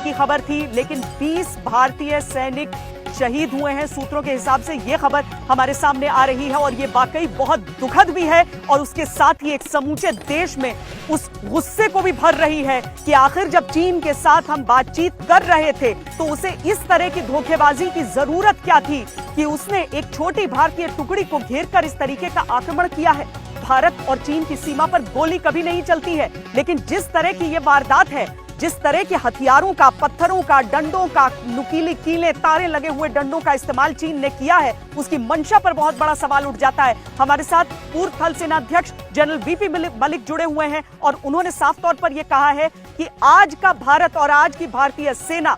की खबर थी, लेकिन 20 भारतीय सैनिक शहीद हुए हैं। सूत्रों के हिसाब से ये खबर हमारे सामने आ रही है और ये वाकई बहुत दुखद भी है और उसके साथ ही एक समूचे देश में उस गुस्से को भी भर रही है कि आखिर जब चीन के साथ हम बातचीत कर रहे थे तो उसे इस तरह की धोखेबाजी की जरूरत क्या थी कि उसने एक छोटी भारतीय टुकड़ी को घेरकर इस तरीके का आक्रमण किया है। भारत और चीन की सीमा पर गोली कभी नहीं चलती है, लेकिन जिस तरह की ये वारदात है, जिस तरह के हथियारों का, पत्थरों का, डंडों का, नुकीली कीलें, तारे लगे हुए डंडों का इस्तेमाल चीन ने किया है, उसकी मंशा पर बहुत बड़ा सवाल उठ जाता है। हमारे साथ पूर्व थल सेना अध्यक्ष जनरल वीपी मलिक जुड़े हुए हैं और उन्होंने साफ तौर पर यह कहा है कि आज का भारत और आज की भारतीय सेना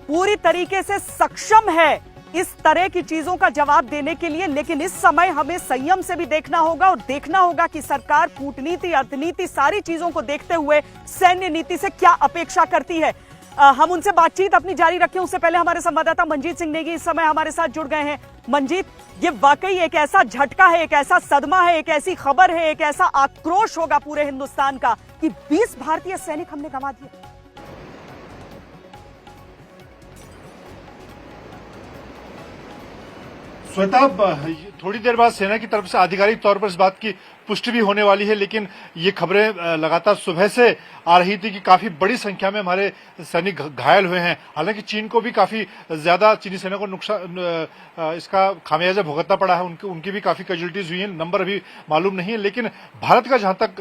पूरी तरीके से सक्षम है इस तरह की चीजों का जवाब देने के लिए, लेकिन इस समय हमें संयम से भी देखना होगा और देखना होगा कि सरकार कूटनीति, अर्थनीति, सारी चीजों को देखते हुए सैन्य नीति से क्या अपेक्षा करती है। हम उनसे बातचीत अपनी जारी रखें उससे पहले हमारे संवाददाता मंजीत सिंह नेगी इस समय हमारे साथ जुड़ गए हैं। मंजीत, ये वाकई एक ऐसा झटका है, एक ऐसा सदमा है, एक ऐसी खबर है, एक ऐसा आक्रोश होगा पूरे हिंदुस्तान का कि 20 भारतीय सैनिक हमने गंवा दिए। श्वेता, थोड़ी देर बाद सेना की तरफ से आधिकारिक तौर पर इस बात की पुष्टि भी होने वाली है, लेकिन ये खबरें लगातार सुबह से आ रही थी कि काफी बड़ी संख्या में हमारे सैनिक घायल हुए हैं। हालांकि चीन को भी काफी ज्यादा, चीनी सेना को नुकसान, इसका खामियाजा भुगतना पड़ा है, उनकी भी काफी कैजुअल्टीज हुई हैं। नंबर अभी मालूम नहीं है, लेकिन भारत का जहां तक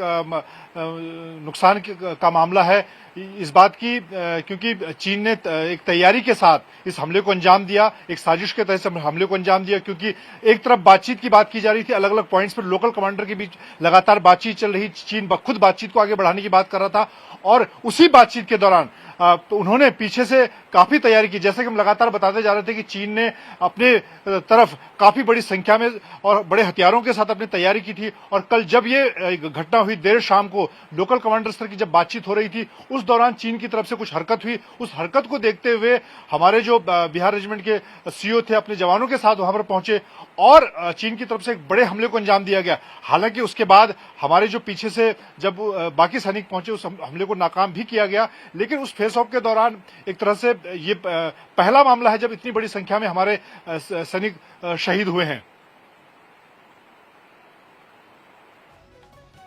नुकसान का मामला है इस बात की, क्योंकि चीन ने एक तैयारी के साथ इस हमले को अंजाम दिया, एक साजिश के तहत हमले को अंजाम दिया, क्योंकि एक तरफ बातचीत की बात की जा रही थी, अलग अलग पॉइंट्स पर लोकल कमांडर के बीच लगातार बातचीत चल रही, चीन खुद बातचीत को आगे बढ़ाने की बात कर रहा था और उसी बातचीत के दौरान तो उन्होंने पीछे से काफी तैयारी की। जैसे कि हम लगातार बताते जा रहे थे कि चीन ने अपने तरफ काफी बड़ी संख्या में और बड़े हथियारों के साथ अपनी तैयारी की थी और कल जब ये घटना हुई देर शाम को, लोकल कमांडर स्तर की जब बातचीत हो रही थी, उस दौरान चीन की तरफ से कुछ हरकत हुई। उस हरकत को देखते हुए हमारे जो बिहार रेजिमेंट के सीओ थे अपने जवानों के साथ वहां पर पहुंचे और चीन की तरफ से एक बड़े हमले को अंजाम दिया गया। हालांकि उसके बाद हमारे जो पीछे से जब बाकी सैनिक पहुंचे उस हमले को नाकाम भी किया गया, लेकिन उस फेस ऑफ के दौरान एक तरह से ये पहला मामला है जब इतनी बड़ी संख्या में हमारे सैनिक शहीद हुए हैं।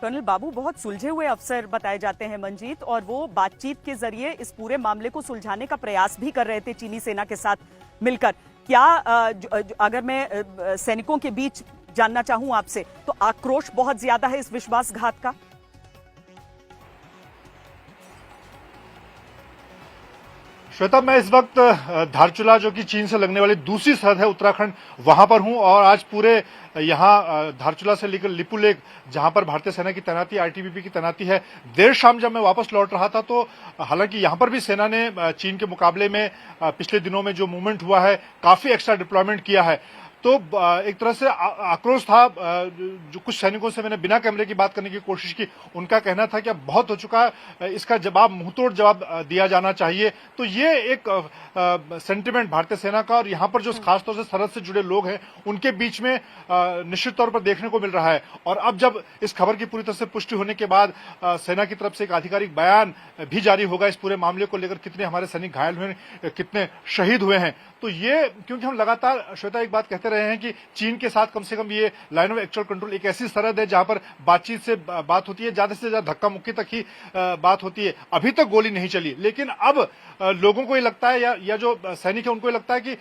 कर्नल बाबू बहुत सुलझे हुए अफसर बताए जाते हैं मंजीत, और वो बातचीत के जरिए इस पूरे मामले को सुलझाने का प्रयास भी कर रहे थे चीनी सेना के साथ मिलकर। क्या अगर मैं सैनिकों के बीच जानना चाहूं आपसे, तो आक्रोश बहुत ज्यादा है इस विश्वासघात का? श्वेता, मैं इस वक्त धारचूला, जो कि चीन से लगने वाली दूसरी सरहद है उत्तराखंड, वहां पर हूं और आज पूरे यहां धारचूला से लेकर लिपुलेख, जहां पर भारतीय सेना की तैनाती, आईटीबीपी की तैनाती है, देर शाम जब मैं वापस लौट रहा था तो हालांकि यहां पर भी सेना ने चीन के मुकाबले में पिछले दिनों में जो मूवमेंट हुआ है, काफी एक्स्ट्रा डिप्लॉयमेंट किया है, तो एक तरह से आक्रोश था। जो कुछ सैनिकों से मैंने बिना कैमरे की बात करने की कोशिश की, उनका कहना था कि अब बहुत हो चुका है, इसका जवाब, मुंहतोड़ जवाब दिया जाना चाहिए। तो ये एक सेंटिमेंट भारतीय सेना का और यहाँ पर जो खासतौर से सरहद से जुड़े लोग हैं उनके बीच में निश्चित तौर पर देखने को मिल रहा है। और अब जब इस खबर की पूरी तरह से पुष्टि होने के बाद सेना की तरफ से एक आधिकारिक बयान भी जारी होगा इस पूरे मामले को लेकर, कितने हमारे सैनिक घायल हुए, कितने शहीद हुए हैं। तो ये, क्योंकि हम लगातार श्वेता एक बात कहते रहे हैं कि चीन के साथ कम से कम ये लाइन ऑफ एक्चुअल कंट्रोल एक ऐसी सरहद है जहां पर बातचीत से बात होती है, ज्यादा से ज्यादा धक्का मुक्की तक ही बात होती है। अभी तक गोली नहीं चली, लेकिन अब लोगों को ये लगता है या जो सैनिक है उनको ये लगता है कि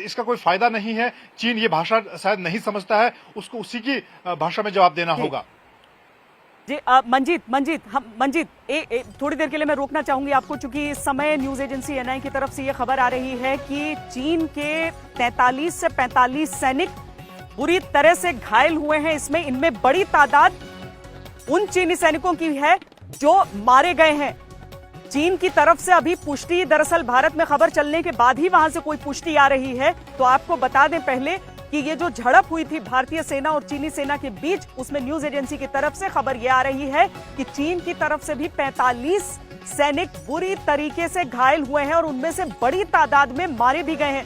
इसका कोई फायदा नहीं है। चीन ये भाषा शायद नहीं समझता है, उसको उसी की भाषा में जवाब देना होगा। जी मंजीत, थोड़ी देर के लिए मैं रोकना चाहूंगी आपको, चूंकि इस समय न्यूज एजेंसी एनआई की तरफ से यह खबर आ रही है कि चीन के 43 से 45 सैनिक बुरी तरह से घायल हुए हैं। इनमें बड़ी तादाद उन चीनी सैनिकों की है जो मारे गए हैं। चीन की तरफ से अभी पुष्टि, दरअसल भारत में खबर चलने के बाद ही वहां से कोई पुष्टि आ रही है। तो आपको बता दें पहले कि ये जो झड़प हुई थी भारतीय सेना और चीनी सेना के बीच, उसमें न्यूज एजेंसी की तरफ से खबर यह आ रही है कि चीन की तरफ से भी 45 सैनिक बुरी तरीके से घायल हुए हैं और उनमें से बड़ी तादाद में मारे भी गए हैं।